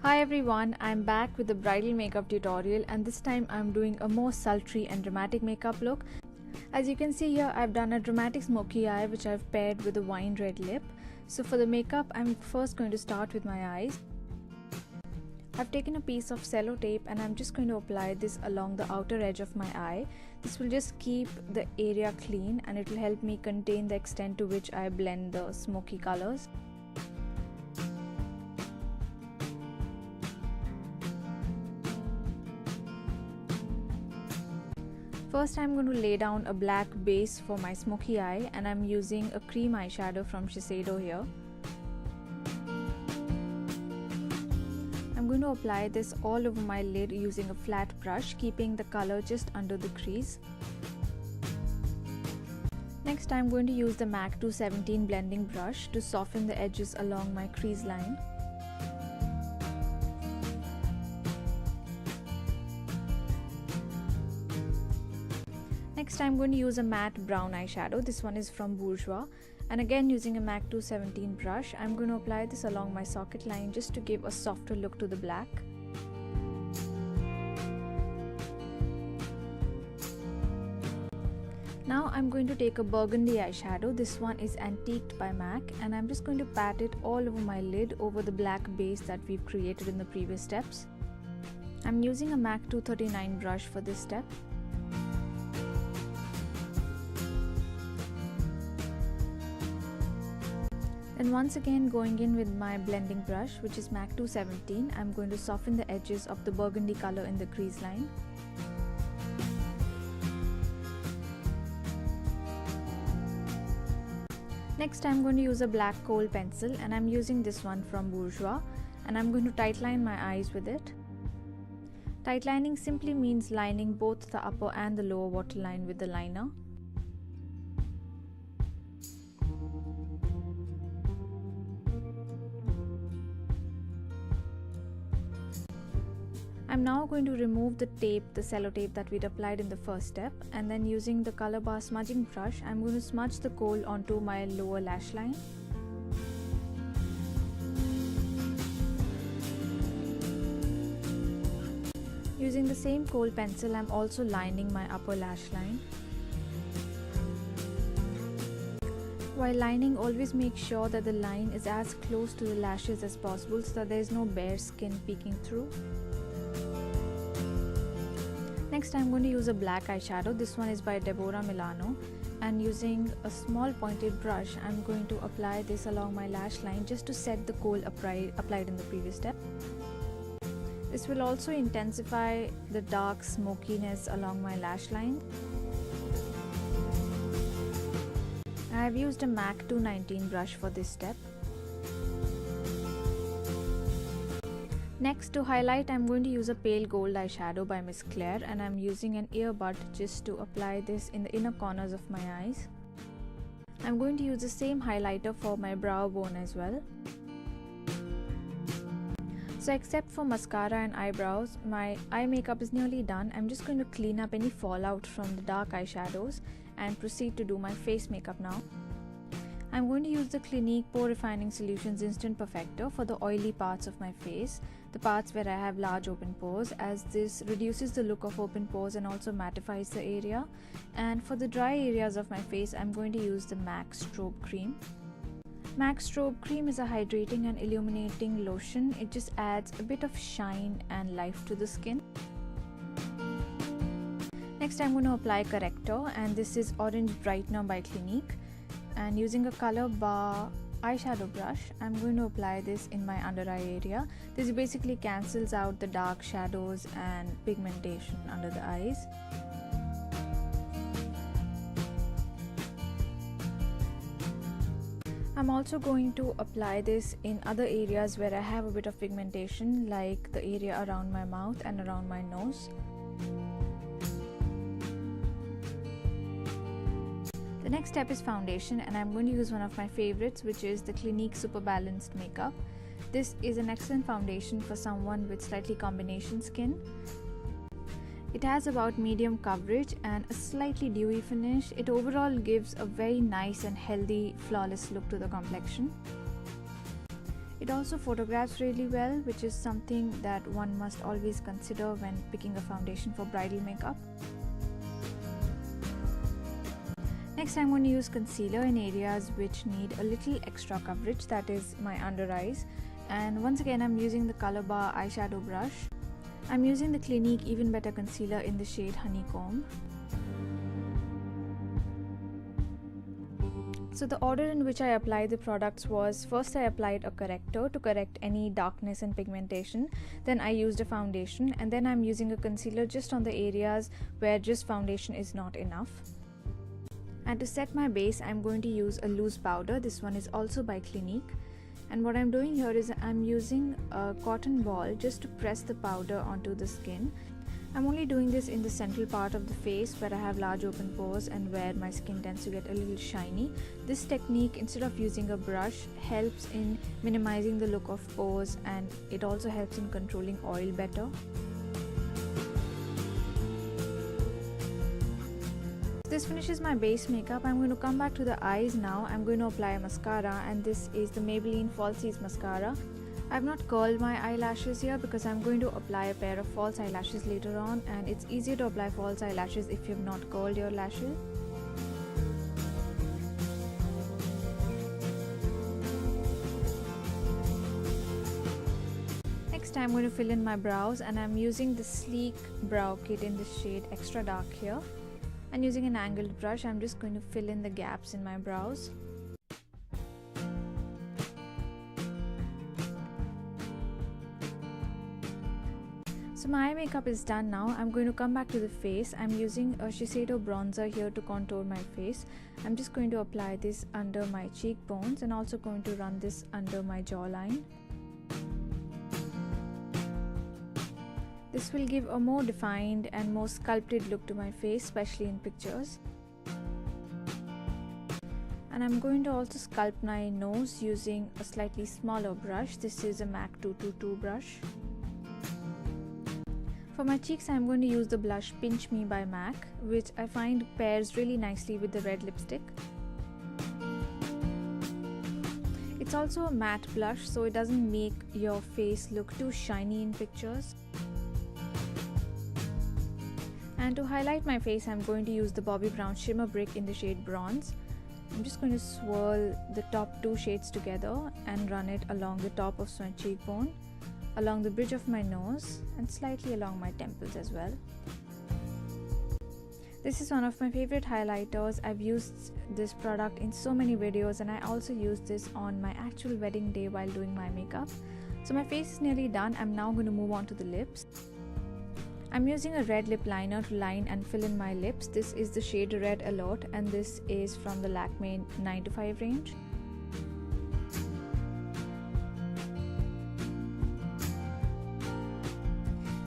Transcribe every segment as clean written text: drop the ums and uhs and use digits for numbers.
Hi everyone, I'm back with a bridal makeup tutorial, and this time I'm doing a more sultry and dramatic makeup look. As you can see here, I've done a dramatic smoky eye which I've paired with a wine red lip. So for the makeup, I'm first going to start with my eyes. I've taken a piece of cello tape and I'm just going to apply this along the outer edge of my eye. This will just keep the area clean and it will help me contain the extent to which I blend the smoky colors. First, I'm going to lay down a black base for my smoky eye, and I'm using a cream eyeshadow from Shiseido here. I'm going to apply this all over my lid using a flat brush, keeping the color just under the crease. Next, I'm going to use the MAC 217 blending brush to soften the edges along my crease line. Next, I'm going to use a matte brown eyeshadow. This one is from Bourjois, and again using a MAC 217 brush, I'm going to apply this along my socket line just to give a softer look to the black. Now I'm going to take a burgundy eyeshadow. This one is Antiqued by MAC, and I'm just going to pat it all over my lid over the black base that we've created in the previous steps. I'm using a MAC 239 brush for this step. And once again, going in with my blending brush, which is MAC 217, I'm going to soften the edges of the burgundy color in the crease line. Next, I'm going to use a black kohl pencil, and I'm using this one from Bourjois, and I'm going to tightline my eyes with it. Tightlining simply means lining both the upper and the lower waterline with the liner. I'm now going to remove the tape, the cello tape that we'd applied in the first step, and then using the color bar smudging brush, I'm going to smudge the kohl onto my lower lash line. Using the same kohl pencil, I'm also lining my upper lash line. While lining, always make sure that the line is as close to the lashes as possible so that there is no bare skin peeking through. Next, I'm going to use a black eyeshadow. This one is by Deborah Milano, and using a small pointed brush, I'm going to apply this along my lash line just to set the kohl applied in the previous step. This will also intensify the dark smokiness along my lash line. I have used a MAC 219 brush for this step. Next, to highlight, I'm going to use a pale gold eyeshadow by Miss Claire, and I'm using an earbud just to apply this in the inner corners of my eyes. I'm going to use the same highlighter for my brow bone as well. So except for mascara and eyebrows, my eye makeup is nearly done. I'm just going to clean up any fallout from the dark eyeshadows and proceed to do my face makeup now. I'm going to use the Clinique Pore Refining Solutions Instant Perfector for the oily parts of my face, the parts where I have large open pores, as this reduces the look of open pores and also mattifies the area. And for the dry areas of my face, I'm going to use the MAC Strobe Cream. MAC Strobe Cream is a hydrating and illuminating lotion. It just adds a bit of shine and life to the skin. Next, I'm going to apply corrector, and this is Orange Brightener by Clinique. And using a color bar eyeshadow brush, I'm going to apply this in my under eye area. This basically cancels out the dark shadows and pigmentation under the eyes. I'm also going to apply this in other areas where I have a bit of pigmentation, like the area around my mouth and around my nose. The next step is foundation, and I'm going to use one of my favorites, which is the Clinique Super Balanced Makeup. This is an excellent foundation for someone with slightly combination skin. It has about medium coverage and a slightly dewy finish. It overall gives a very nice and healthy, flawless look to the complexion. It also photographs really well, which is something that one must always consider when picking a foundation for bridal makeup. Next, I'm going to use concealer in areas which need a little extra coverage, that is my under eyes. And once again, I'm using the Color Bar eyeshadow brush. I'm using the Clinique Even Better Concealer in the shade Honeycomb. So the order in which I applied the products was, first I applied a corrector to correct any darkness and pigmentation, then I used a foundation, and then I'm using a concealer just on the areas where just foundation is not enough. And to set my base, I'm going to use a loose powder. This one is also by Clinique. And what I'm doing here is I'm using a cotton ball just to press the powder onto the skin. I'm only doing this in the central part of the face where I have large open pores and where my skin tends to get a little shiny. This technique, instead of using a brush, helps in minimizing the look of pores, and it also helps in controlling oil better. This finishes my base makeup. I'm going to come back to the eyes now. I'm going to apply a mascara, and this is the Maybelline Falsies mascara. I've not curled my eyelashes here because I'm going to apply a pair of false eyelashes later on, and it's easier to apply false eyelashes if you've not curled your lashes. Next, I'm going to fill in my brows, and I'm using the Sleek Brow Kit in the shade Extra Dark here. And using an angled brush, I'm just going to fill in the gaps in my brows. So my eye makeup is done now. I'm going to come back to the face. I'm using a Shiseido bronzer here to contour my face. I'm just going to apply this under my cheekbones and also going to run this under my jawline. This will give a more defined and more sculpted look to my face, especially in pictures. And I'm going to also sculpt my nose using a slightly smaller brush. This is a MAC 222 brush. For my cheeks, I'm going to use the blush Pinch Me by MAC, which I find pairs really nicely with the red lipstick. It's also a matte blush, so it doesn't make your face look too shiny in pictures. And to highlight my face, I'm going to use the Bobbi Brown Shimmer Brick in the shade Bronze. I'm just going to swirl the top two shades together and run it along the top of my cheekbone, along the bridge of my nose, and slightly along my temples as well. This is one of my favorite highlighters. I've used this product in so many videos, and I also used this on my actual wedding day while doing my makeup. So my face is nearly done. I'm now going to move on to the lips. I'm using a red lip liner to line and fill in my lips. This is the shade Red Alert, and this is from the Lakme 9 to 5 range.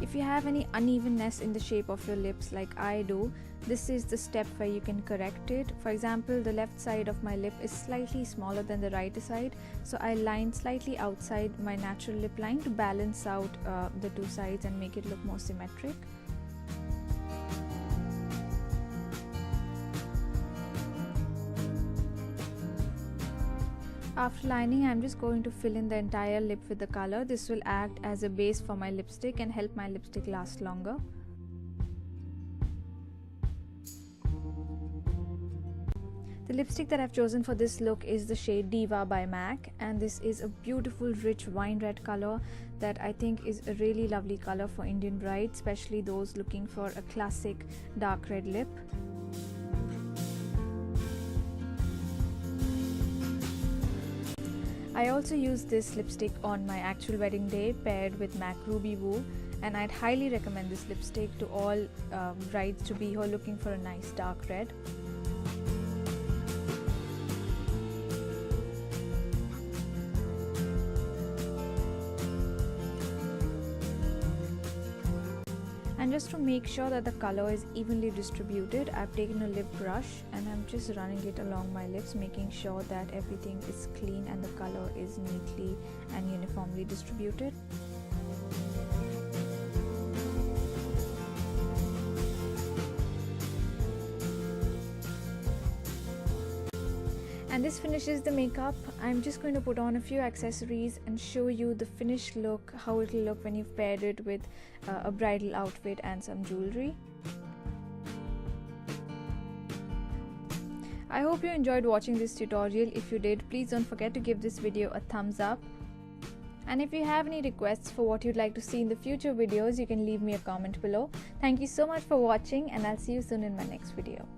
If you have any unevenness in the shape of your lips like I do, this is the step where you can correct it. For example, the left side of my lip is slightly smaller than the right side, so I line slightly outside my natural lip line to balance out the two sides and make it look more symmetric. After lining, I'm just going to fill in the entire lip with the color. This will act as a base for my lipstick and help my lipstick last longer. The lipstick that I've chosen for this look is the shade Diva by MAC, and this is a beautiful rich wine red color that I think is a really lovely color for Indian brides, especially those looking for a classic dark red lip. I also used this lipstick on my actual wedding day paired with MAC Ruby Woo, and I'd highly recommend this lipstick to all brides to be who are looking for a nice dark red. And just to make sure that the color is evenly distributed, I've taken a lip brush and I'm just running it along my lips, making sure that everything is clean and the color is neatly and uniformly distributed. And this finishes the makeup. I'm just going to put on a few accessories and show you the finished look, how it will look when you've paired it with a bridal outfit and some jewelry. I hope you enjoyed watching this tutorial. If you did, please don't forget to give this video a thumbs up. And if you have any requests for what you'd like to see in the future videos, you can leave me a comment below. Thank you so much for watching, and I'll see you soon in my next video.